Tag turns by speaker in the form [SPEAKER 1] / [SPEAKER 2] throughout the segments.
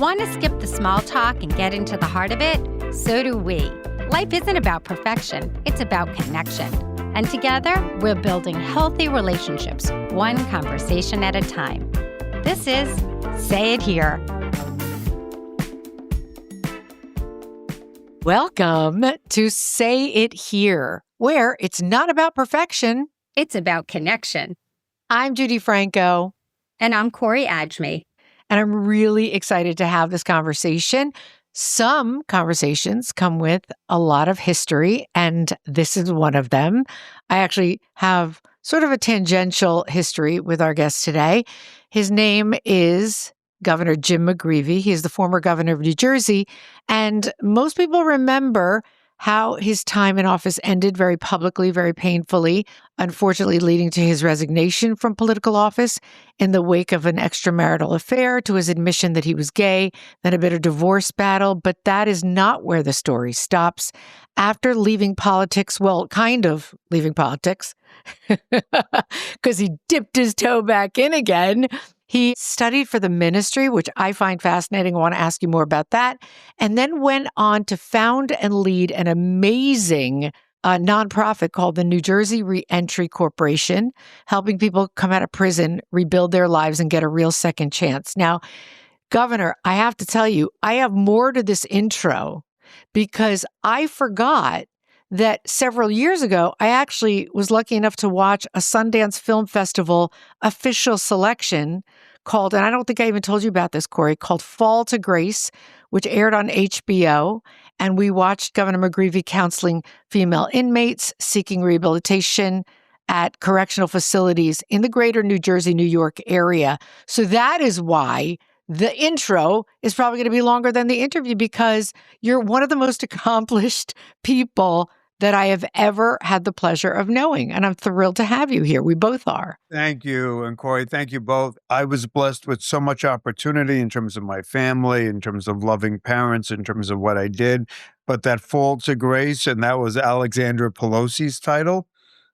[SPEAKER 1] Want to skip the small talk and get into the heart of it? So do we. Life isn't about perfection, it's about connection. And together, we're building healthy relationships, one conversation at a time. This is Say It Here.
[SPEAKER 2] Welcome to Say It Here, where it's not about perfection.
[SPEAKER 1] It's about connection.
[SPEAKER 2] I'm Judy Franco.
[SPEAKER 1] And I'm Corie Adjmi.
[SPEAKER 2] And I'm really excited to have this conversation. Some conversations come with a lot of history, and this is one of them. I actually have sort of a tangential history with our guest today. His name is Governor Jim McGreevey. He is the former governor of New Jersey, and most people remember how his time in office ended very publicly, very painfully, unfortunately leading to his resignation from political office in the wake of an extramarital affair, to his admission that he was gay, then a bitter divorce battle. But that is not where the story stops. After leaving politics, well, kind of leaving politics, because he dipped his toe back in again, he studied for the ministry, which I find fascinating. I want to ask you more about that. And then went on to found and lead an amazing nonprofit called the New Jersey Reentry Corporation, helping people come out of prison, rebuild their lives, and get a real second chance. Now, Governor, I have to tell you, I have more to this intro because I forgot that several years ago, I actually was lucky enough to watch a Sundance Film Festival official selection called, and I don't think I even told you about this, Corie, called Fall to Grace, which aired on HBO. And we watched Governor McGreevey counseling female inmates seeking rehabilitation at correctional facilities in the greater New Jersey, New York area. So that is why the intro is probably going to be longer than the interview, because you're one of the most accomplished people that I have ever had the pleasure of knowing. And I'm thrilled to have you here. We both are.
[SPEAKER 3] Thank you. And Corie, thank you both. I was blessed with so much opportunity in terms of my family, in terms of loving parents, in terms of what I did. But that Fall to Grace, and that was Alexandra Pelosi's title,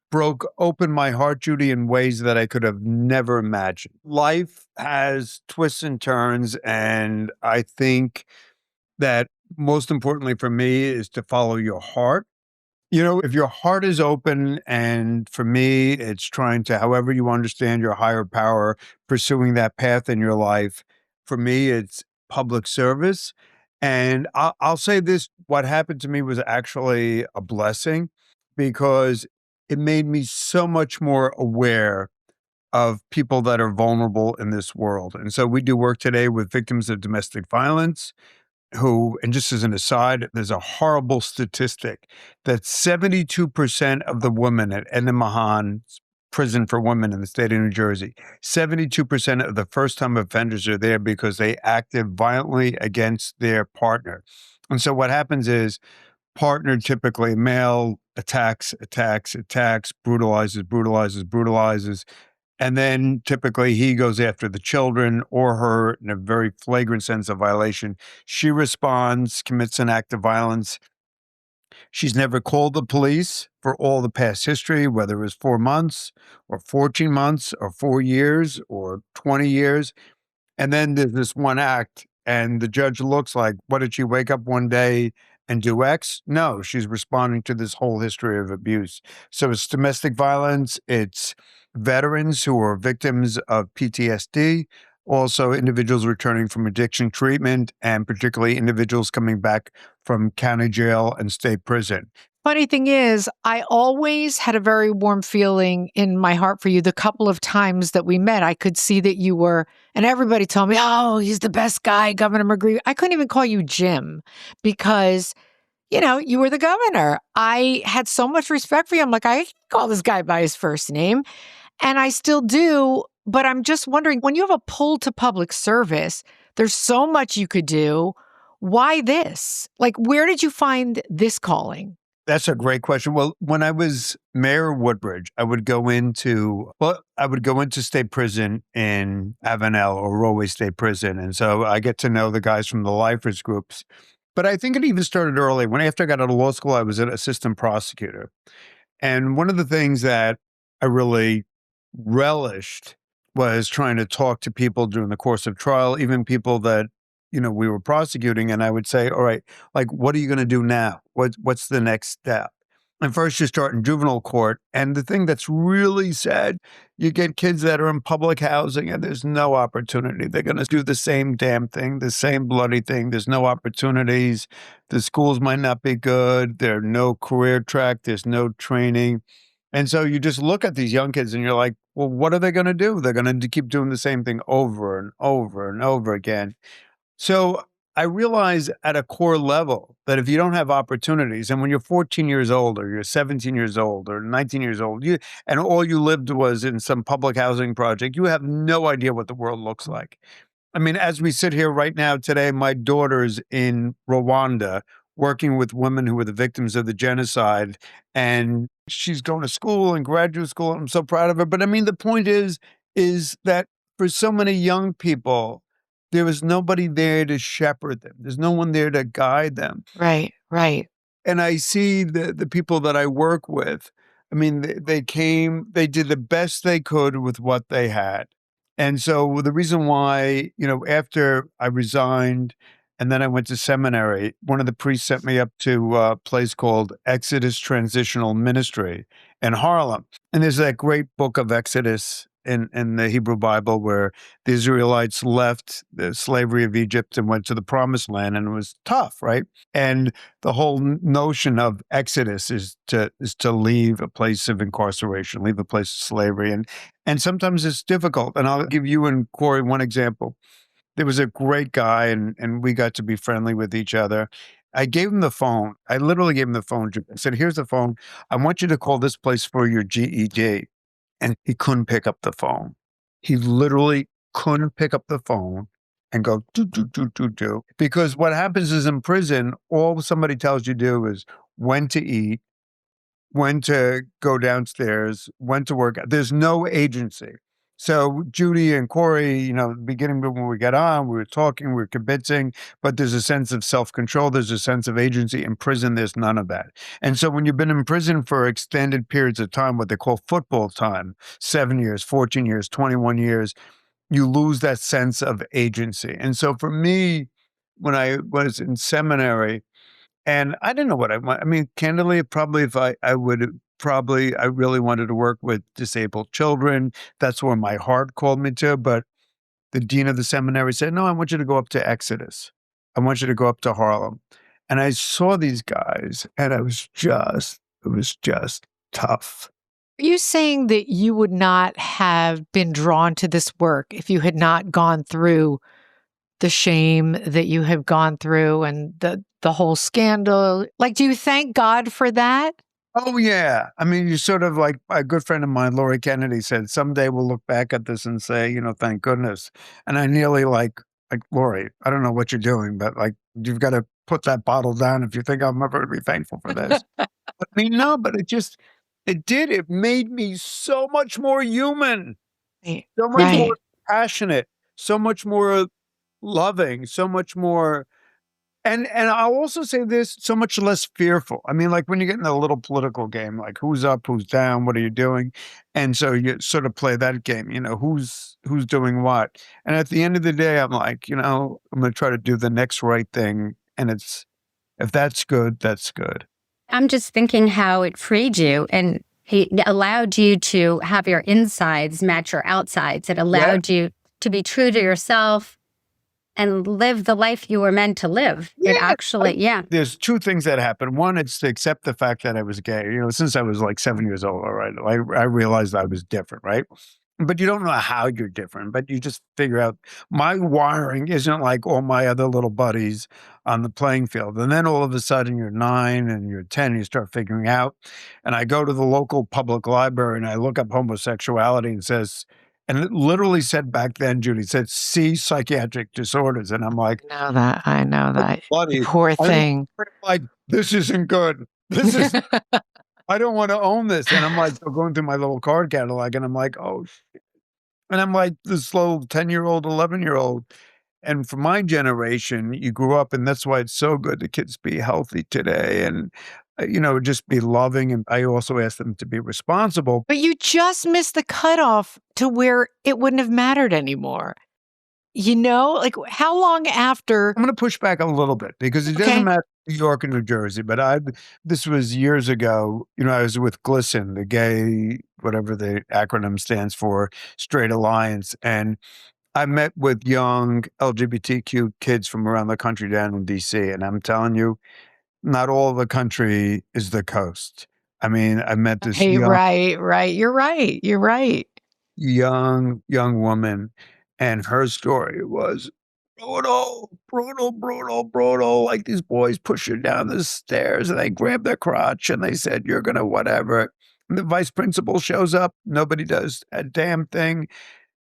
[SPEAKER 3] broke open my heart, Judy, in ways that I could have never imagined. Life has twists and turns, and I think that most importantly for me is to follow your heart. You know, if your heart is open, and for me, it's trying to, however you understand your higher power, pursuing that path in your life. For me, it's public service. And I'll say this, what happened to me was actually a blessing, because it made me so much more aware of people that are vulnerable in this world. And so we do work today with victims of domestic violence who, and just as an aside, there's a horrible statistic that 72% of the women at Edna Mahan's prison for women in the state of New Jersey, 72% of the first-time offenders are there because they acted violently against their partner. And so what happens is, partner, typically male, attacks, brutalizes. And then typically he goes after the children or her in a very flagrant sense of violation. She responds, commits an act of violence. She's never called the police for all the past history, whether it was 4 months or 14 months or 4 years or 20 years. And then there's this one act, and the judge looks like, what, did she wake up one day and do X? No, she's responding to this whole history of abuse. So it's domestic violence, it's veterans who are victims of PTSD, also individuals returning from addiction treatment, and particularly individuals coming back from county jail and state prison.
[SPEAKER 2] Funny thing is, I always had a very warm feeling in my heart for you. The couple of times that we met, I could see that you were, and everybody told me, oh, he's the best guy, Governor McGreevey. I couldn't even call you Jim because, you know, you were the governor. I had so much respect for you. I'm like, I can't call this guy by his first name. And I still do. But I'm just wondering, when you have a pull to public service, there's so much you could do. Why this? Like, where did you find this calling?
[SPEAKER 3] That's a great question. Well, when I was mayor of Woodbridge, I would go into state prison in Avenel or Rahway State Prison. And so I get to know the guys from the lifers groups. But I think it even started early. After I got out of law school, I was an assistant prosecutor. And one of the things that I really relished was trying to talk to people during the course of trial, even people that we were prosecuting, and I would say, all right, like, what are you going to do now? What's the next step? And first you start in juvenile court. And the thing that's really sad, you get kids that are in public housing and there's no opportunity. They're going to do the same damn thing, the same bloody thing. There's no opportunities. The schools might not be good. There's no career track. There's no training. And so you just look at these young kids and you're like, well, what are they going to do? They're going to keep doing the same thing over and over and over again. So I realize at a core level that if you don't have opportunities, and when you're 14 years old or you're 17 years old or 19 years old, and all you lived was in some public housing project, you have no idea what the world looks like. I mean, as we sit here right now today, my daughter's in Rwanda working with women who were the victims of the genocide, and she's going to school and graduate school. I'm so proud of her. But I mean, the point is that for so many young people, there was nobody there to shepherd them. There's no one there to guide them.
[SPEAKER 2] Right, right.
[SPEAKER 3] And I see the people that I work with, I mean, they came, they did the best they could with what they had. And so the reason why, after I resigned and then I went to seminary, one of the priests sent me up to a place called Exodus Transitional Ministry in Harlem. And there's that great book of Exodus in the Hebrew Bible where the Israelites left the slavery of Egypt and went to the promised land, and it was tough, right? And the whole notion of Exodus is to leave a place of incarceration, leave a place of slavery. And sometimes it's difficult. And I'll give you and Corie one example. There was a great guy and we got to be friendly with each other. I gave him the phone. I literally gave him the phone. I said, here's the phone. I want you to call this place for your GED. And he couldn't pick up the phone. He literally couldn't pick up the phone and go, do, do, do, do, do. Because what happens is in prison, all somebody tells you to do is when to eat, when to go downstairs, when to work. There's no agency. So Judi and Corie, the beginning when we got on, we were talking, we were convincing, but there's a sense of self-control. There's a sense of agency. In prison, there's none of that. And so when you've been in prison for extended periods of time, what they call football time, 7 years, 14 years, 21 years, you lose that sense of agency. And so for me, when I was in seminary, and I didn't know what I want. I mean, candidly, probably if I really wanted to work with disabled children. That's where my heart called me to. But the dean of the seminary said, no, I want you to go up to Exodus. I want you to go up to Harlem. And I saw these guys and it was just tough.
[SPEAKER 2] Are you saying that you would not have been drawn to this work if you had not gone through the shame that you have gone through and the whole scandal? Like, do you thank God for that?
[SPEAKER 3] Oh, yeah. I mean, you sort of like a good friend of mine, Lori Kennedy, said, someday we'll look back at this and say, thank goodness. And I nearly like Lori, I don't know what you're doing, but like, you've got to put that bottle down if you think I'm ever going to be thankful for this. I mean, no, but it made me so much more human, so much more passionate, so much more loving, so much more. And I'll also say this, so much less fearful. I mean, like when you get in a little political game, like who's up, who's down, what are you doing? And so you sort of play that game, who's doing what. And at the end of the day, I'm like, I'm going to try to do the next right thing. And if that's good, that's good.
[SPEAKER 1] I'm just thinking how it freed you and it allowed you to have your insides match your outsides. It allowed you to be true to yourself and live the life you were meant to live.
[SPEAKER 3] Yeah.
[SPEAKER 1] It actually,
[SPEAKER 3] There's two things that happen. One, it's to accept the fact that I was gay. Since I was like 7 years old, all right, I realized I was different, right? But you don't know how you're different, but you just figure out my wiring isn't like all my other little buddies on the playing field. And then all of a sudden you're 9 and you're 10, and you start figuring out. And I go to the local public library and I look up homosexuality and it literally said back then, Judi, said, see psychiatric disorders. And I'm like,
[SPEAKER 2] I know that.
[SPEAKER 3] Buddy,
[SPEAKER 2] Poor thing.
[SPEAKER 3] Like, this isn't good. I don't want to own this. And I'm like, going through my little card catalog and I'm like, oh, shit. And I'm like this little 10-year-old, 11-year-old. And for my generation, you grew up, and that's why it's so good the kids be healthy today and, just be loving. And I also ask them to be responsible.
[SPEAKER 2] But you just missed the cutoff to where it wouldn't have mattered anymore. like how long after?
[SPEAKER 3] I'm going to push back a little bit because it doesn't
[SPEAKER 2] Okay.
[SPEAKER 3] matter New York and New Jersey, but this was years ago. I was with GLSEN, the gay, whatever the acronym stands for, Straight Alliance. And I met with young LGBTQ kids from around the country down in DC. And I'm telling you, not all of the country is the coast. I mean, I met this
[SPEAKER 2] Hey, right, right. You're right. You're right.
[SPEAKER 3] young woman, and her story was brutal, brutal, brutal, brutal. Like these boys push her down the stairs and they grab their crotch and they said, "You're gonna whatever." And the vice principal shows up. Nobody does a damn thing.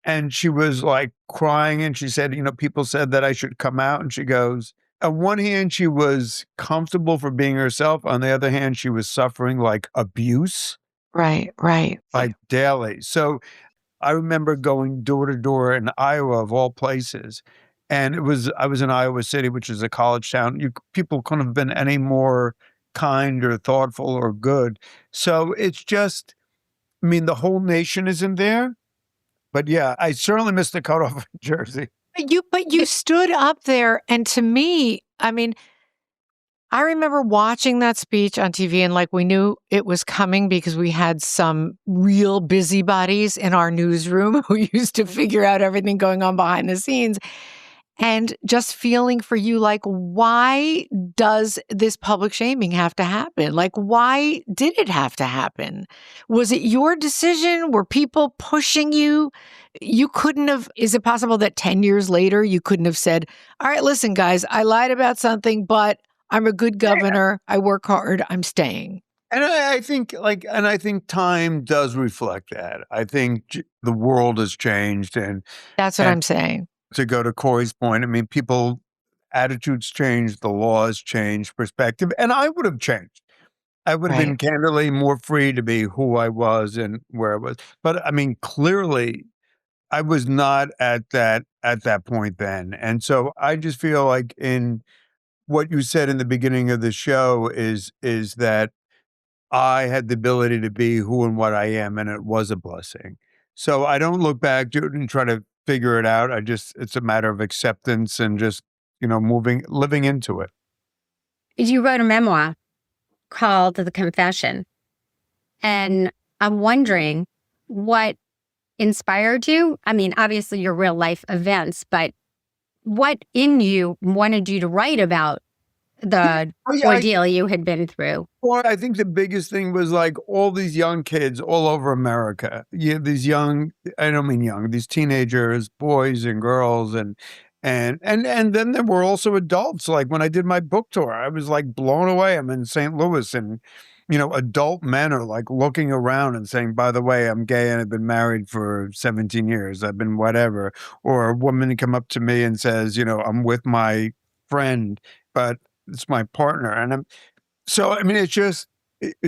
[SPEAKER 3] And she was like crying and she said, people said that I should come out. And she goes, on one hand, she was comfortable for being herself. On the other hand, she was suffering like abuse,
[SPEAKER 2] Right, right.
[SPEAKER 3] like daily. So I remember going door to door in Iowa, of all places, and I was in Iowa City, which is a college town. People couldn't have been any more kind or thoughtful or good. So it's just, I mean, the whole nation isn't there. But yeah, I certainly missed the cutoff in Jersey.
[SPEAKER 2] But you stood up there, and to me, I mean, I remember watching that speech on TV and like we knew it was coming because we had some real busybodies in our newsroom who used to figure out everything going on behind the scenes. And just feeling for you, like, why does this public shaming have to happen? Like, why did it have to happen? Was it your decision? Were people pushing you? You couldn't have, is it possible that 10 years later you couldn't have said, all right, listen, guys, I lied about something, but I'm a good governor. I work hard. I'm staying.
[SPEAKER 3] And I think I think time does reflect that. I think the world has changed, and
[SPEAKER 2] That's what I'm saying.
[SPEAKER 3] to go to Corey's point, I mean, attitudes change, the laws change, perspective, and I would have changed. I would have been
[SPEAKER 2] Right.
[SPEAKER 3] candidly more free to be who I was and where I was. But I mean, clearly, I was not at that point then. And so I just feel like in what you said in the beginning of the show is that I had the ability to be who and what I am, and it was a blessing. So I don't look back to it and try to figure it out. It's a matter of acceptance and just, living into it.
[SPEAKER 1] You wrote a memoir called The Confession. And I'm wondering what inspired you. I mean, obviously your real life events, but what in you wanted you to write about the ordeal you had been through?
[SPEAKER 3] Well, I think the biggest thing was like all these young kids all over America. These young, I don't mean young, these teenagers, boys and girls, and then there were also adults. Like when I did my book tour, I was like blown away. I'm in St. Louis, and adult men are like looking around and saying, "By the way, I'm gay and I've been married for 17 years. I've been whatever." Or a woman come up to me and says, "I'm with my friend, but it's my partner." And so, I mean, it's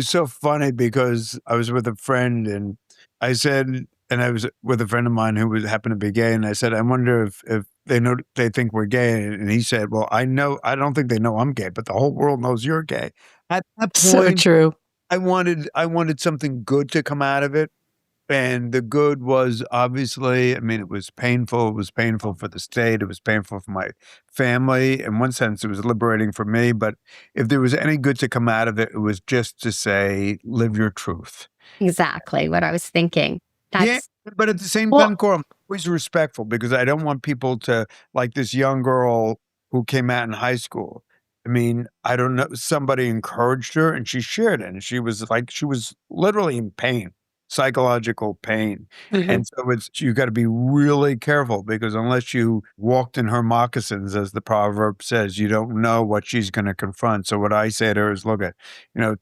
[SPEAKER 3] so funny because I was with a friend and I said, and I was with a friend of mine who happened to be gay. And I said, I wonder if they think we're gay. And he said, well, I don't think they know I'm gay, but the whole world knows you're gay. At that
[SPEAKER 2] So
[SPEAKER 3] point,
[SPEAKER 2] true.
[SPEAKER 3] I wanted something good to come out of it. And the good was obviously, I mean, it was painful. It was painful for the state. It was painful for my family. In one sense, it was liberating for me. But if there was any good to come out of it, it was just to say, live your truth.
[SPEAKER 1] Exactly what I was thinking.
[SPEAKER 3] Yeah, but at the same time, Cora, I'm always respectful because I don't want people to, like this young girl who came out in high school. I mean, I don't know, somebody encouraged her and she shared it. And she was literally in pain, psychological pain. And so you got to be really careful because unless you walked in her moccasins, as the proverb says, you don't know what she's going to confront. So what I say to her is, look at,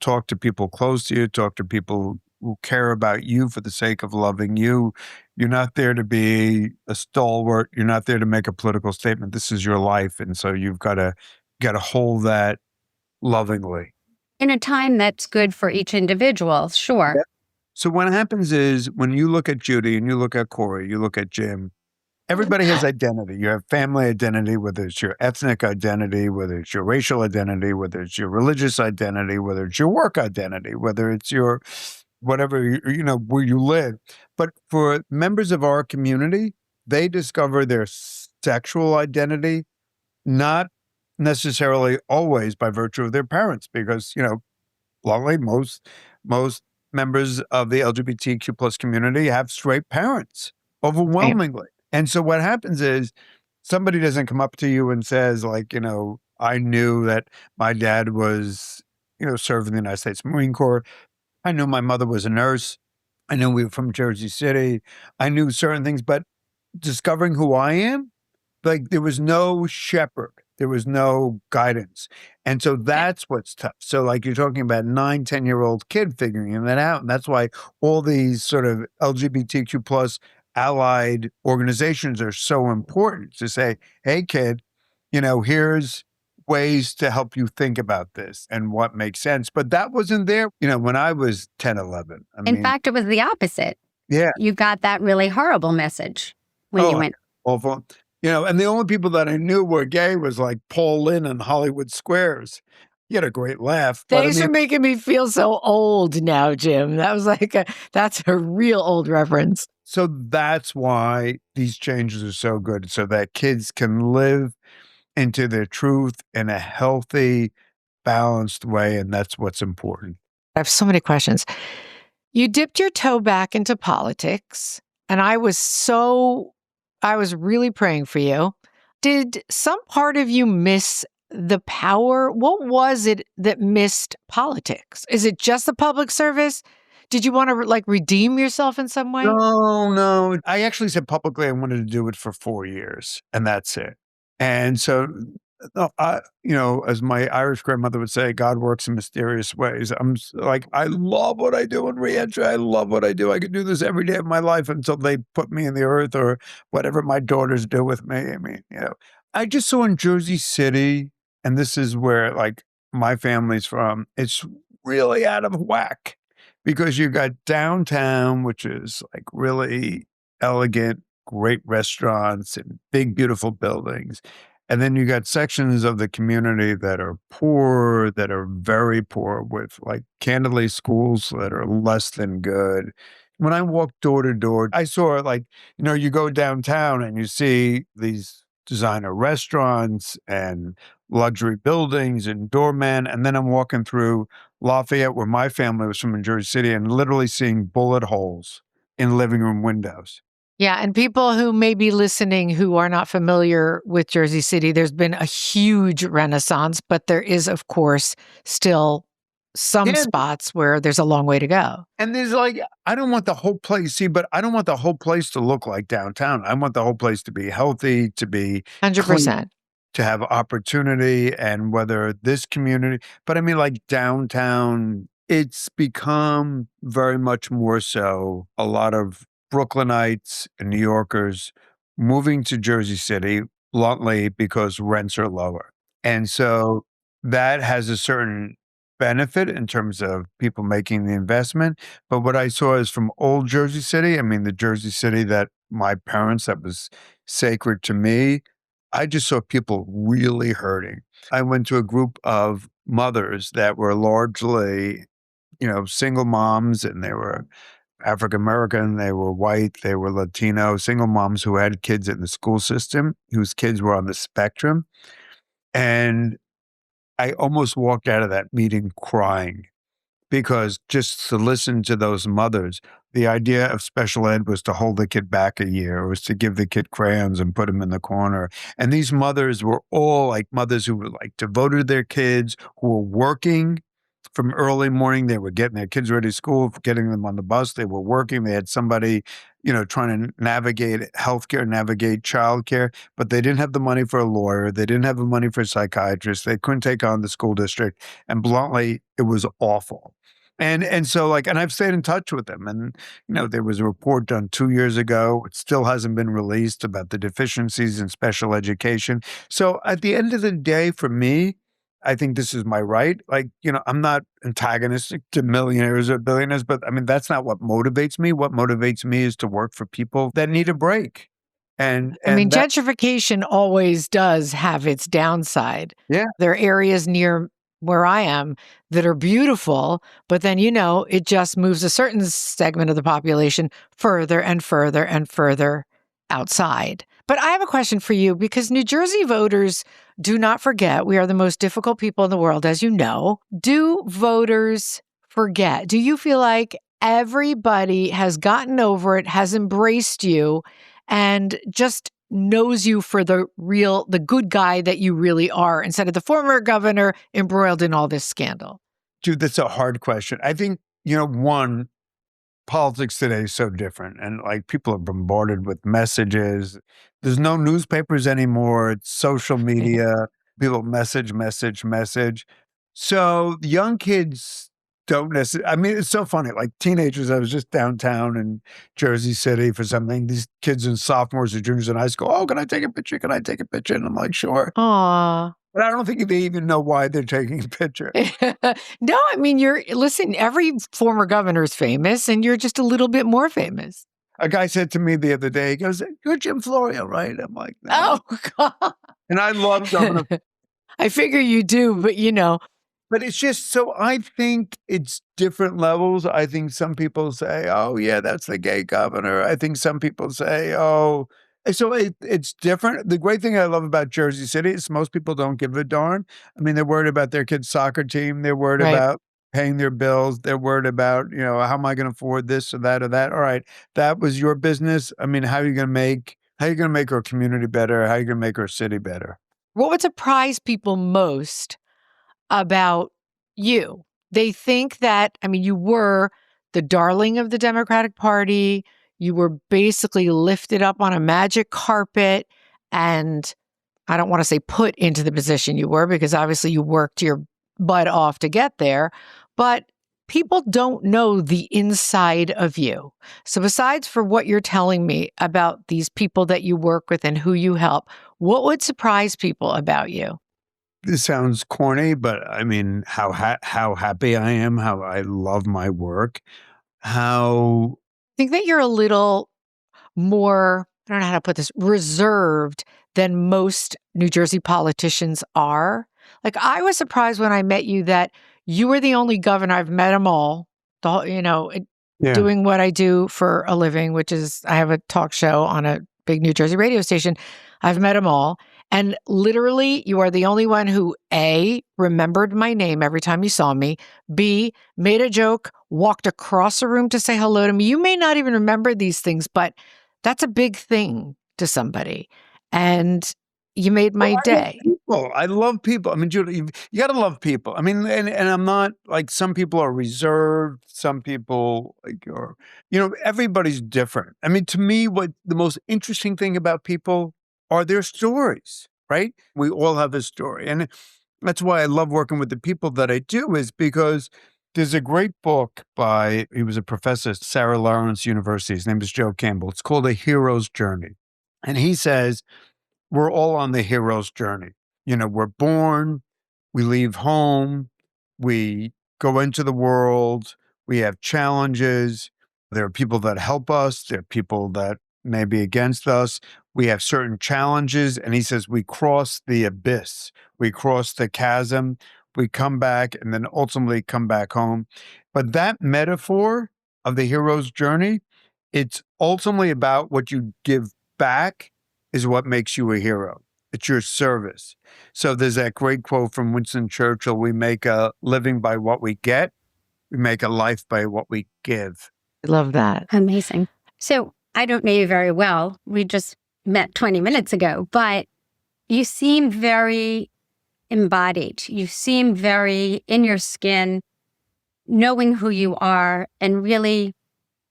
[SPEAKER 3] talk to people close to you, talk to people who care about you for the sake of loving you. You're not there to be a stalwart. You're not there to make a political statement. This is your life. And so you've got to hold that lovingly.
[SPEAKER 1] In a time that's good for each individual, sure.
[SPEAKER 3] Yep. So what happens is when you look at Judi and you look at Corie, you look at Jim, everybody has identity. You have family identity, whether it's your ethnic identity, whether it's your racial identity, whether it's your religious identity, whether it's your work identity, whether it's your whatever, where you live. But for members of our community, they discover their sexual identity, not necessarily always by virtue of their parents, because, bluntly, most members of the LGBTQ plus community have straight parents,
[SPEAKER 2] Right.
[SPEAKER 3] overwhelmingly. And so what happens is somebody doesn't come up to you and says, like, I knew that my dad was, served in the United States Marine Corps. I knew my mother was a nurse. I knew we were from Jersey City. I knew certain things, but discovering who I am, like, there was no shepherd. There was no guidance. And so that's what's tough. So, like, you're talking about 9, 10-year-old kid figuring that out. And that's why all these sort of LGBTQ plus allied organizations are so important to say, hey, kid, here's ways to help you think about this and what makes sense. But that wasn't there, when I was 10, 11.
[SPEAKER 1] In fact, it was the opposite.
[SPEAKER 3] Yeah.
[SPEAKER 1] You got that really horrible message when you went.
[SPEAKER 3] Awful. And the only people that I knew were gay was like Paul Lynn and Hollywood Squares. He had a great laugh.
[SPEAKER 2] Thanks for making me feel so old now, Jim. That was that's a real old reference.
[SPEAKER 3] So that's why these changes are so good, so that kids can live into their truth in a healthy, balanced way. And that's what's important.
[SPEAKER 2] I have so many questions. You dipped your toe back into politics, and I was really praying for you. Did some part of you miss the power? What was it that missed politics? Is it just the public service? Did you want to redeem yourself in some way?
[SPEAKER 3] No. I actually said publicly I wanted to do it for 4 years, and that's it. And so, as my Irish grandmother would say, God works in mysterious ways. I love what I do in reentry. I love what I do. I could do this every day of my life until they put me in the earth or whatever my daughters do with me. I mean, I just saw in Jersey City, and this is where my family's from, it's really out of whack because you got downtown, which is really elegant, great restaurants and big, beautiful buildings. And then you got sections of the community that are poor, that are very poor, with candidly schools that are less than good. When I walked door to door, I saw you go downtown and you see these designer restaurants and luxury buildings and doormen. And then I'm walking through Lafayette, where my family was from in Jersey City, and literally seeing bullet holes in living room windows.
[SPEAKER 2] Yeah, and people who may be listening who are not familiar with Jersey City, there's been a huge renaissance, but there is, of course, still some spots where there's a long way to go.
[SPEAKER 3] And there's I don't want the whole place, but I don't want the whole place to look like downtown. I want the whole place to be healthy, to be
[SPEAKER 2] 100%.
[SPEAKER 3] clean, to have opportunity, and whether this community, but I mean, downtown, it's become very much more so a lot of Brooklynites and New Yorkers moving to Jersey City, bluntly, because rents are lower. And so that has a certain benefit in terms of people making the investment. But what I saw is from old Jersey City, I mean, the Jersey City that my parents, that was sacred to me, I just saw people really hurting. I went to a group of mothers that were largely, single moms, and they were African American, they were white, they were Latino, single moms who had kids in the school system, whose kids were on the spectrum. And I almost walked out of that meeting crying, because just to listen to those mothers, the idea of special ed was to hold the kid back a year, was to give the kid crayons and put him in the corner. And these mothers were all mothers who were devoted to their kids, who were working from early morning. They were getting their kids ready to school, getting them on the bus. They were working. They had somebody, trying to navigate healthcare, navigate childcare, but they didn't have the money for a lawyer. They didn't have the money for a psychiatrist. They couldn't take on the school district. And bluntly, it was awful. And so and I've stayed in touch with them. And, there was a report done 2 years ago. It still hasn't been released about the deficiencies in special education. So at the end of the day, for me, I think this is my right. I'm not antagonistic to millionaires or billionaires, but I mean, that's not what motivates me. What motivates me is to work for people that need a break. And
[SPEAKER 2] I mean, gentrification always does have its downside.
[SPEAKER 3] Yeah.
[SPEAKER 2] There are areas near where I am that are beautiful, but then, it just moves a certain segment of the population further and further and further outside. But I have a question for you because New Jersey voters do not forget we are the most difficult people in the world, as you know. Do voters forget? Do you feel like everybody has gotten over it, has embraced you, and just knows you for the good guy that you really are instead of the former governor embroiled in all this scandal?
[SPEAKER 3] Dude, that's a hard question. I think, one, politics today is so different. And like people are bombarded with messages. There's no newspapers anymore. It's social media. People message, message, message. So young kids don't necessarily, I mean, it's so funny. Like teenagers, I was just downtown in Jersey City for something. These kids in sophomores or juniors in high school, oh, can I take a picture? Can I take a picture? And I'm like, sure.
[SPEAKER 2] Aw.
[SPEAKER 3] But I don't think they even know why they're taking a picture.
[SPEAKER 2] No, I mean, listen, every former governor is famous and you're just a little bit more famous.
[SPEAKER 3] A guy said to me the other day, he goes, "You're Jim Florio, right?" I'm like, "No."
[SPEAKER 2] Oh, God.
[SPEAKER 3] And I love Governor.
[SPEAKER 2] I figure you do, but
[SPEAKER 3] But it's just so I think it's different levels. I think some people say, "Oh, yeah, that's the gay governor." I think some people say, "Oh," and so it's different. The great thing I love about Jersey City is most people don't give a darn. I mean, they're worried about their kid's soccer team. They're worried
[SPEAKER 2] right.
[SPEAKER 3] about paying their bills. They're worried about, how am I going to afford this or that or that? All right, that was your business. I mean, how are you going to make our community better? How are you going to make our city better?
[SPEAKER 2] What would surprise people most about you? They think that, I mean, you were the darling of the Democratic Party. You were basically lifted up on a magic carpet and I don't want to say put into the position you were because obviously you worked your butt off to get there, but people don't know the inside of you. So besides for what you're telling me about these people that you work with and who you help, what would surprise people about you?
[SPEAKER 3] This sounds corny, but I mean, how happy I am, how I love my work, how
[SPEAKER 2] I think that you're a little more, I don't know how to put this, reserved than most New Jersey politicians are. Like I was surprised when I met you that you were the only governor, I've met them all,
[SPEAKER 3] yeah.
[SPEAKER 2] doing what I do for a living, which is I have a talk show on a big New Jersey radio station. I've met them all. And literally, you are the only one who A, remembered my name every time you saw me, B, made a joke, walked across a room to say hello to me. You may not even remember these things, but that's a big thing to somebody. And you made my day.
[SPEAKER 3] I love people. I mean, Judy, you got to love people. I mean, and I'm not like some people are reserved. Some people like are, everybody's different. I mean, to me, what the most interesting thing about people are their stories, right? We all have a story. And that's why I love working with the people that I do is because there's a great book he was a professor at Sarah Lawrence University. His name is Joe Campbell. It's called A Hero's Journey. And he says, we're all on the hero's journey. We're born, we leave home, we go into the world, we have challenges. There are people that help us, there are people that may be against us. We have certain challenges. And he says we cross the abyss, we cross the chasm, we come back and then ultimately come back home. But that metaphor of the hero's journey, it's ultimately about what you give back is what makes you a hero. It's your service. So there's that great quote from Winston Churchill, we make a living by what we get. We make a life by what we give.
[SPEAKER 2] I love that.
[SPEAKER 4] Amazing. So I don't know you very well. We just met 20 minutes ago, but you seem very embodied. You seem very in your skin, knowing who you are and really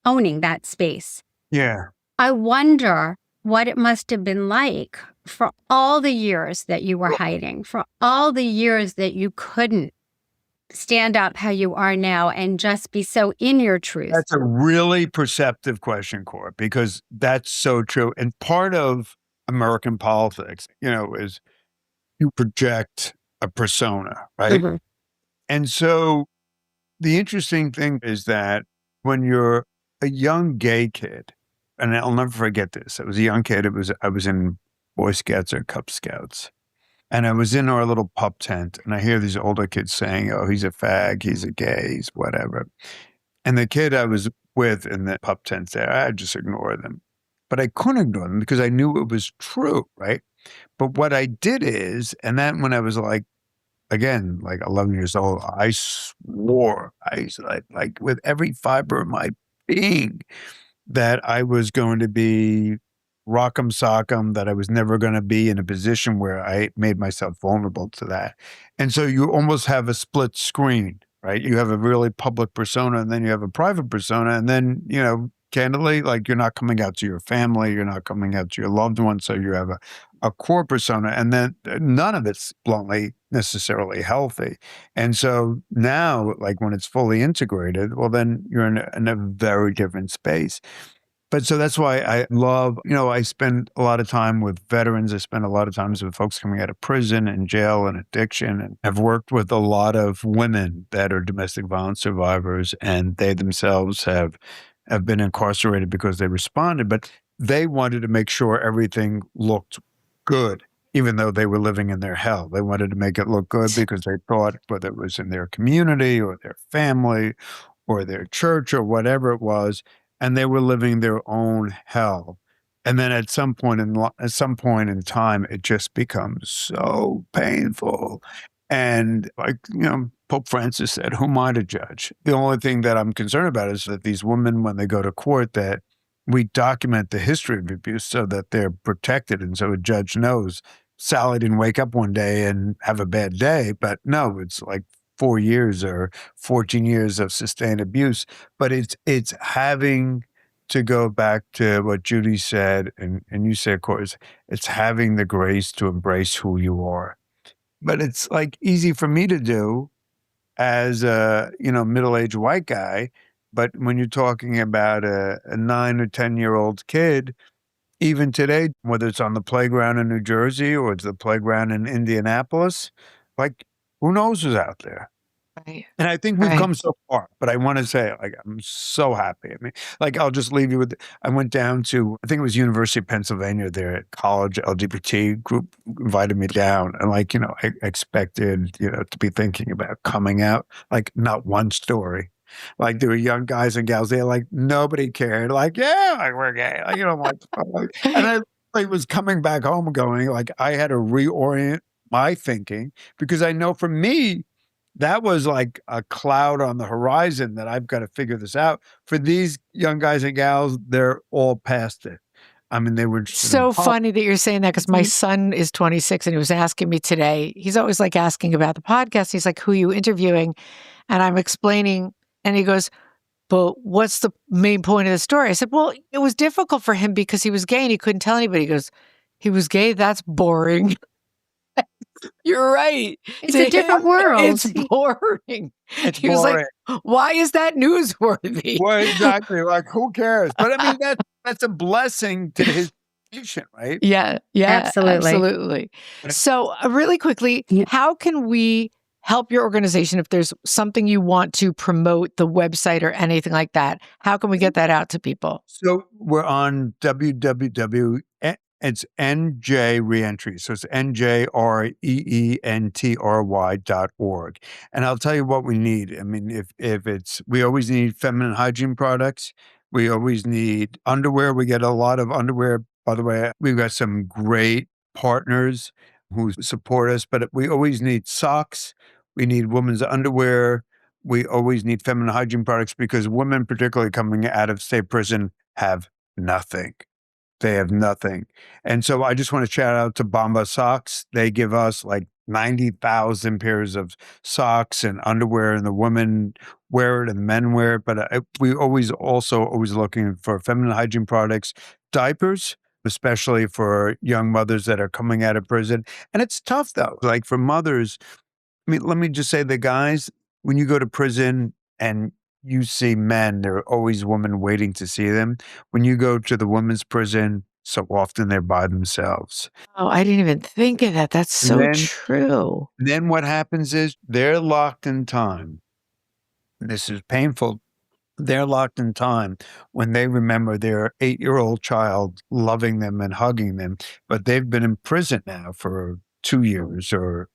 [SPEAKER 4] owning that space.
[SPEAKER 3] Yeah.
[SPEAKER 4] I wonder what it must have been like for all the years that you were hiding, for all the years that you couldn't stand up how you are now and just be so in your truth.
[SPEAKER 3] That's a really perceptive question, Cora, because that's so true. And part of American politics, is you project a persona, right?
[SPEAKER 4] Mm-hmm.
[SPEAKER 3] And so the interesting thing is that when you're a young gay kid, and I'll never forget this. I was a young kid. I was in Boy Scouts or Cub Scouts. And I was in our little pup tent and I hear these older kids saying, oh, he's a fag, he's a gay, he's whatever. And the kid I was with in the pup tent there, I just ignore them. but I couldn't ignore them because I knew it was true, right? But what I did is, and then when I was like, again, like 11 years old, I swore, like with every fiber of my being, that I was going to be rock'em sock'em, that I was never going to be in a position where I made myself vulnerable to that. And so you almost have a split screen, right? You have a really public persona and then you have a private persona. And then, candidly, like you're not coming out to your family, you're not coming out to your loved ones. So you have a core persona, and then none of it's bluntly necessarily healthy. And so now, like when it's fully integrated, well, then you're in a very different space. But so that's why I love, I spend a lot of time with veterans. I spend a lot of times with folks coming out of prison and jail and addiction. And I've worked with a lot of women that are domestic violence survivors, and they themselves have been incarcerated because they responded, but they wanted to make sure everything looked good, even though they were living in their hell. They wanted to make it look good because they thought, whether it was in their community or their family or their church or whatever it was, and they were living their own hell. And then at some point in time, it just becomes so painful. And Pope Francis said, "Who am I to judge?" The only thing that I'm concerned about is that these women, when they go to court, that we document the history of abuse so that they're protected. And so a judge knows Sally didn't wake up one day and have a bad day, but no, it's like 4 years or 14 years of sustained abuse. But it's having to go back to what Judi said, and you said, of course, it's having the grace to embrace who you are. But it's like easy for me to do as a, middle-aged white guy. But when you're talking about a 9 or 10-year-old kid, even today, whether it's on the playground in New Jersey or it's the playground in Indianapolis, like who knows who's out there?
[SPEAKER 2] Right.
[SPEAKER 3] And I think we've
[SPEAKER 2] Right.
[SPEAKER 3] come so far, but I want to say, like, I'm so happy. I mean, like, I'll just leave you with, I went down to, I think it was University of Pennsylvania, their college LGBT group invited me down. And like, I expected, to be thinking about coming out, like not one story. Like there were young guys and gals there, like nobody cared. Like, yeah, like we're gay. Like, I'm like, and I like, was coming back home going, like, I had to reorient my thinking because I know for me, that was like a cloud on the horizon that I've got to figure this out. For these young guys and gals, they're all past it. I mean, they were
[SPEAKER 2] So funny that you're saying that because my son is 26 and he was asking me today. He's always like asking about the podcast. He's like, "Who are you interviewing?" And I'm explaining, and he goes, "But what's the main point of the story?" I said, "Well, it was difficult for him because he was gay and he couldn't tell anybody." He goes, "He was gay? That's boring." You're right.
[SPEAKER 4] It's a different world.
[SPEAKER 2] It's boring. He was like, "Why is that newsworthy?"
[SPEAKER 3] Well, exactly. Like, who cares? But I mean, that's a blessing to his patient, right?
[SPEAKER 2] Yeah,
[SPEAKER 4] Absolutely.
[SPEAKER 2] absolutely. So, really quickly, how can we help your organization if there's something you want to promote, the website or anything like that? How can we get that out to people?
[SPEAKER 3] So we're on www. It's NJ Reentry. So it's NJREENTRY.org. And I'll tell you what we need. I mean, if it's, we always need feminine hygiene products. We always need underwear. We get a lot of underwear. By the way, we've got some great partners who support us, but we always need socks. We need women's underwear. We always need feminine hygiene products because women, particularly coming out of state prison, have nothing. They have nothing. And so I just want to shout out to Bomba Socks. They give us like 90,000 pairs of socks and underwear, and the women wear it and the men wear it. But we always looking for feminine hygiene products, diapers, especially for young mothers that are coming out of prison. And it's tough though. Like for mothers, I mean, let me just say the guys, when you go to prison and you see men, there are always women waiting to see them. When you go to the women's prison, so often they're by themselves.
[SPEAKER 2] Oh, I didn't even think of that. That's so true.
[SPEAKER 3] Then what happens is they're locked in time. This is painful. They're locked in time when they remember their 8-year-old child loving them and hugging them, but they've been in prison now for 2 years or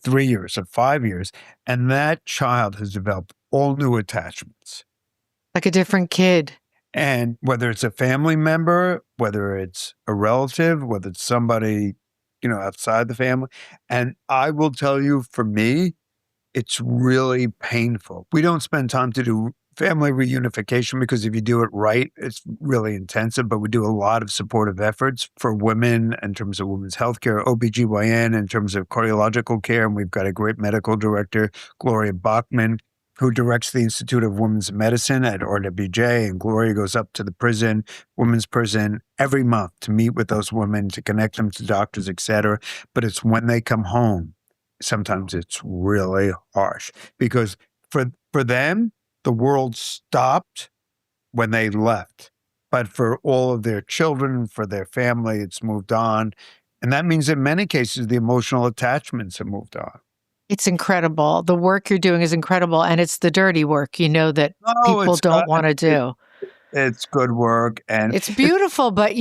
[SPEAKER 3] 3 years or 5 years, and that child has developed all new attachments.
[SPEAKER 2] Like a different kid.
[SPEAKER 3] And whether it's a family member, whether it's a relative, whether it's somebody, outside the family. And I will tell you, for me, it's really painful. We don't spend time to do family reunification because if you do it right, it's really intensive, but we do a lot of supportive efforts for women in terms of women's healthcare, OBGYN in terms of cardiological care. And we've got a great medical director, Gloria Bachman, who directs the Institute of Women's Medicine at RWJ. And Gloria goes up to the prison, women's prison, every month to meet with those women, to connect them to doctors, et cetera. But it's when they come home, sometimes it's really harsh because for them, the world stopped when they left. But for all of their children, for their family, it's moved on. And that means in many cases, the emotional attachments have moved on.
[SPEAKER 2] It's incredible. The work you're doing is incredible. And it's the dirty work, that people don't want to do.
[SPEAKER 3] It's good work. And
[SPEAKER 2] it's beautiful. But,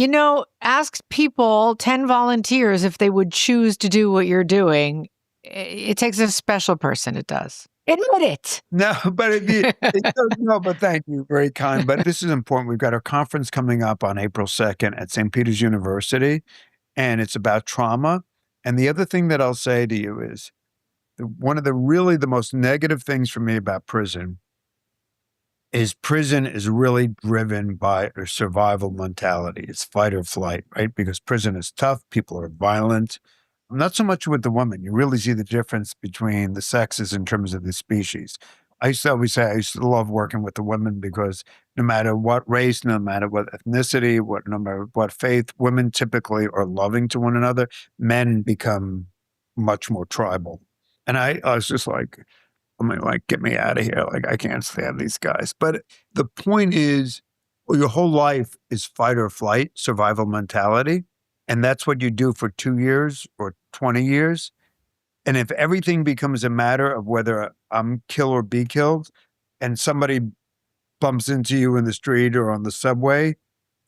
[SPEAKER 2] ask people, 10 volunteers, if they would choose to do what you're doing. It takes a special person. It does. Admit it.
[SPEAKER 3] No, but no, but thank you. Very kind. But this is important. We've got our conference coming up on April 2nd at St. Peter's University, and it's about trauma. And the other thing that I'll say to you is one of the most negative things for me about prison is really driven by a survival mentality. It's fight or flight, right? Because prison is tough. People are violent. Not so much with the women. You really see the difference between the sexes in terms of the species. I used to always say I used to love working with the women because no matter what race, no matter what ethnicity, no matter what faith, women typically are loving to one another. Men become much more tribal. And I was just like, get me out of here. Like, I can't stand these guys. But the point is, your whole life is fight or flight, survival mentality. And that's what you do for 2 years or 20 years. And if everything becomes a matter of whether I'm kill or be killed, and somebody bumps into you in the street or on the subway,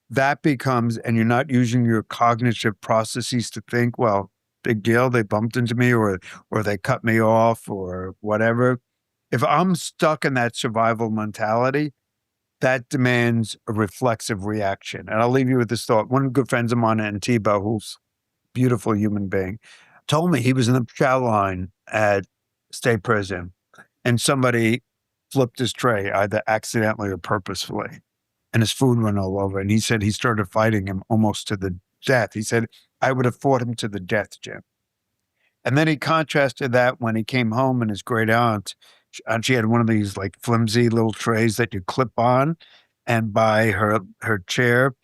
[SPEAKER 3] that becomes, and you're not using your cognitive processes to think, well, big deal, they bumped into me or they cut me off or whatever. If I'm stuck in that survival mentality, that demands a reflexive reaction. And I'll leave you with this thought. One of the good friends of mine, Antiba, who's a beautiful human being, told me he was in the chow line at state prison and somebody flipped his tray, either accidentally or purposefully, and his food went all over. And he said he started fighting him almost to the death. He said, I would have fought him to the death, Jim. And then he contrasted that when he came home and his great aunt, and she had one of these like flimsy little trays that you clip on and by her chair,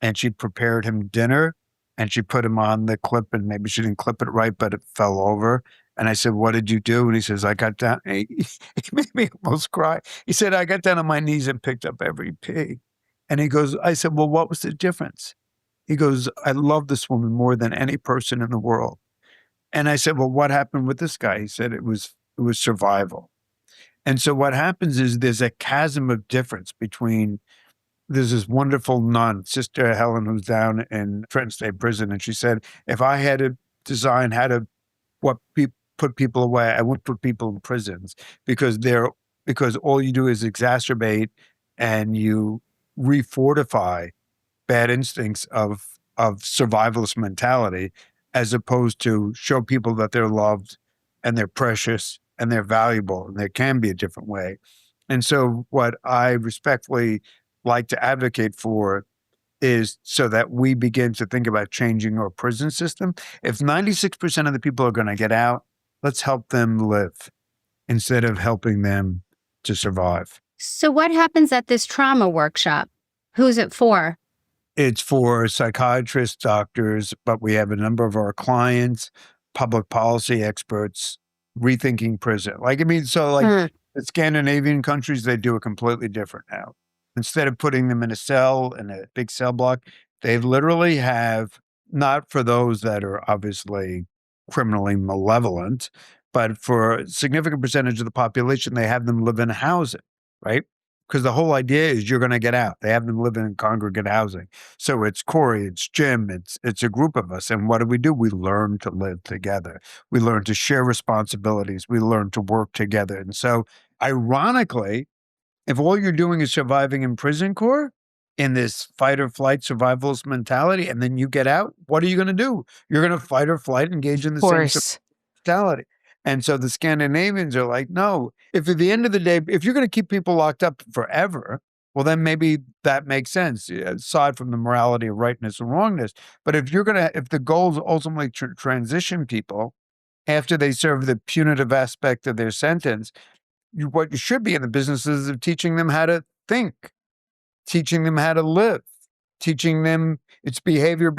[SPEAKER 3] and she prepared him dinner and she put him on the clip and maybe she didn't clip it right, but it fell over. And I said, what did you do? And he says, I got down. He made me almost cry. He said, I got down on my knees and picked up every pig. And he goes, I said, well, what was the difference? He goes, I love this woman more than any person in the world. And I said, well, what happened with this guy? He said, it was survival. And so what happens is there's a chasm of difference between, there's this wonderful nun, Sister Helen, who's down in Trenton State Prison. And she said, if I had to design how to put people away, I wouldn't put people in prisons because all you do is exacerbate and you refortify bad instincts of survivalist mentality, as opposed to show people that they're loved and they're precious and they're valuable and there can be a different way. And so what I respectfully like to advocate for is so that we begin to think about changing our prison system. If 96% of the people are going to get out, let's help them live instead of helping them to survive.
[SPEAKER 4] So what happens at this trauma workshop? Who's it for?
[SPEAKER 3] It's for psychiatrists, doctors, but we have a number of our clients, public policy experts, rethinking prison. The Scandinavian countries, they do it completely different now. Instead of putting them in a cell, in a big cell block, they literally have, not for those that are obviously criminally malevolent, but for a significant percentage of the population, they have them live in housing, right? Because the whole idea is you're going to get out. They have them living in congregate housing. So it's Corie, it's Jim, it's a group of us. And what do? We learn to live together. We learn to share responsibilities. We learn to work together. And so ironically, if all you're doing is surviving in prison, Corie, in this fight or flight survivalist mentality. And then you get out, what are you going to do? You're going to fight or flight, engage in the same mentality. And so the Scandinavians are like, no, if at the end of the day, if you're going to keep people locked up forever, well, then maybe that makes sense, aside from the morality of rightness and wrongness. But if the goal is ultimately to transition people after they serve the punitive aspect of their sentence, what you should be in the business is of teaching them how to think, teaching them how to live, teaching them it's behavior.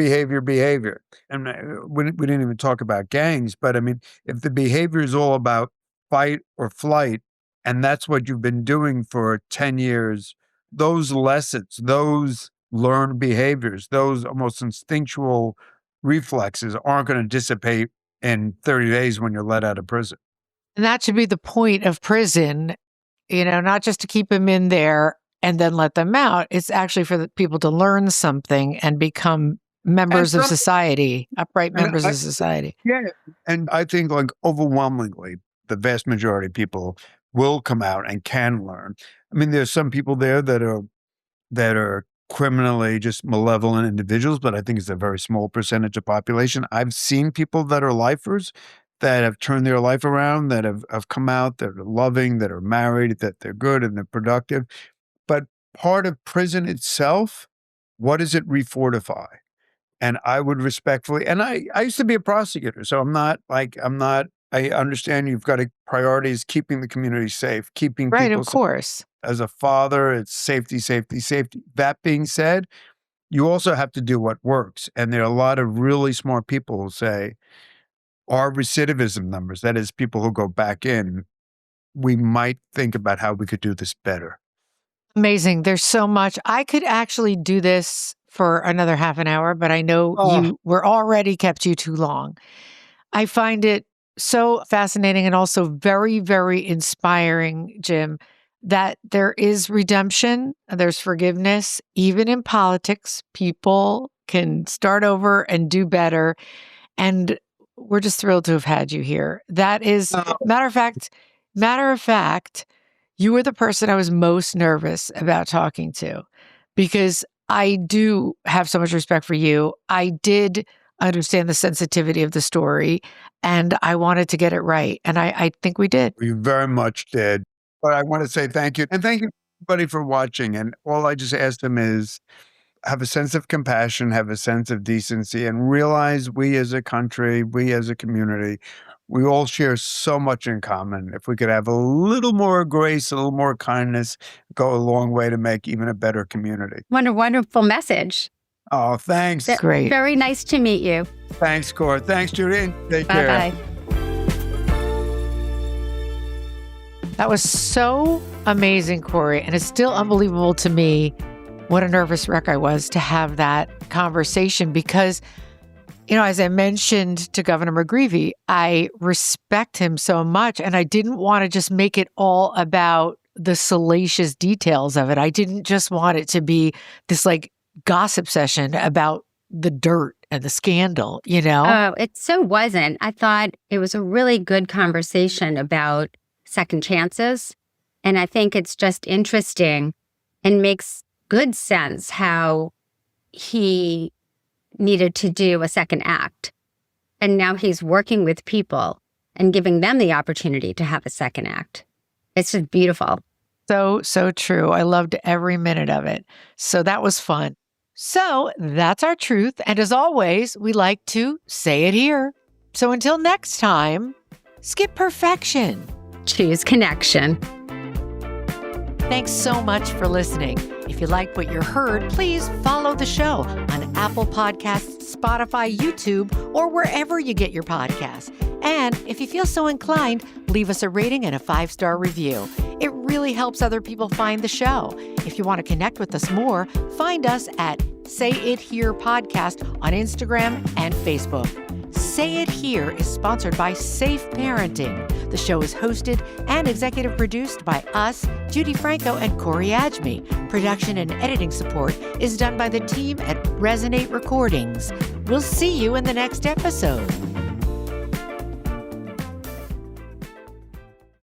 [SPEAKER 3] And we didn't even talk about gangs, but I mean, if the behavior is all about fight or flight, and that's what you've been doing for 10 years, those lessons, those learned behaviors, those almost instinctual reflexes aren't going to dissipate in 30 days when you're let out of prison.
[SPEAKER 2] And that should be the point of prison, not just to keep them in there and then let them out. It's actually for the people to learn something and become members of society, upright members of society.
[SPEAKER 3] Yeah. And I think like overwhelmingly, the vast majority of people will come out and can learn. I mean, there's some people there that are criminally just malevolent individuals, but I think it's a very small percentage of population. I've seen people that are lifers that have turned their life around, that have come out, that are loving, that are married, that they're good and they're productive. But part of prison itself, what does it refortify? And I would respectfully, and I used to be a prosecutor, so I understand you've got priorities, keeping the community safe, keeping
[SPEAKER 2] right,
[SPEAKER 3] people
[SPEAKER 2] of course.
[SPEAKER 3] safe. As a father, it's safety. That being said, you also have to do what works. And there are a lot of really smart people who say, our recidivism numbers, that is people who go back in, we might think about how we could do this better.
[SPEAKER 2] Amazing. There's so much. I could actually do this for another half an hour, but I know we're already kept you too long. I find it so fascinating and also very, very inspiring, Jim, that there is redemption, there's forgiveness. Even in politics, people can start over and do better. And we're just thrilled to have had you here. That is, matter of fact, you were the person I was most nervous about talking to, because I do have so much respect for you. I did understand the sensitivity of the story, and I wanted to get it right. And I think we did.
[SPEAKER 3] You very much did. But I want to say thank you. And thank you, everybody, for watching. And all I just asked them is have a sense of compassion, have a sense of decency, and realize we as a country, we as a community, we all share so much in common. If we could have a little more grace, a little more kindness, go a long way to make even a better community.
[SPEAKER 4] What a wonderful message.
[SPEAKER 3] Oh, thanks.
[SPEAKER 2] Great.
[SPEAKER 4] Very nice to meet you.
[SPEAKER 3] Thanks, Corie. Thanks, Judi. Take care.
[SPEAKER 4] Bye-bye.
[SPEAKER 2] That was so amazing, Corie. And it's still unbelievable to me what a nervous wreck I was to have that conversation because, as I mentioned to Governor McGreevey, I respect him so much and I didn't want to just make it all about the salacious details of it. I didn't just want it to be this gossip session about the dirt and the scandal,
[SPEAKER 4] Oh, it so wasn't. I thought it was a really good conversation about second chances. And I think it's just interesting and makes good sense how he needed to do a second act. And now he's working with people and giving them the opportunity to have a second act. It's just beautiful.
[SPEAKER 2] So true. I loved every minute of it. So that was fun. So that's our truth. And as always, we like to say it here. So until next time, skip perfection.
[SPEAKER 4] Choose connection.
[SPEAKER 2] Thanks so much for listening. If you like what you heard, please follow the show on Apple Podcasts, Spotify, YouTube, or wherever you get your podcasts. And if you feel so inclined, leave us a rating and a 5-star review. It really helps other people find the show. If you want to connect with us more, find us at Say It Here Podcast on Instagram and Facebook. Say It Here is sponsored by Safe Parenting. The show is hosted and executive produced by us, Judi Franco and Corie Adjmi. Production and editing support is done by the team at Resonate Recordings. We'll see you in the next episode.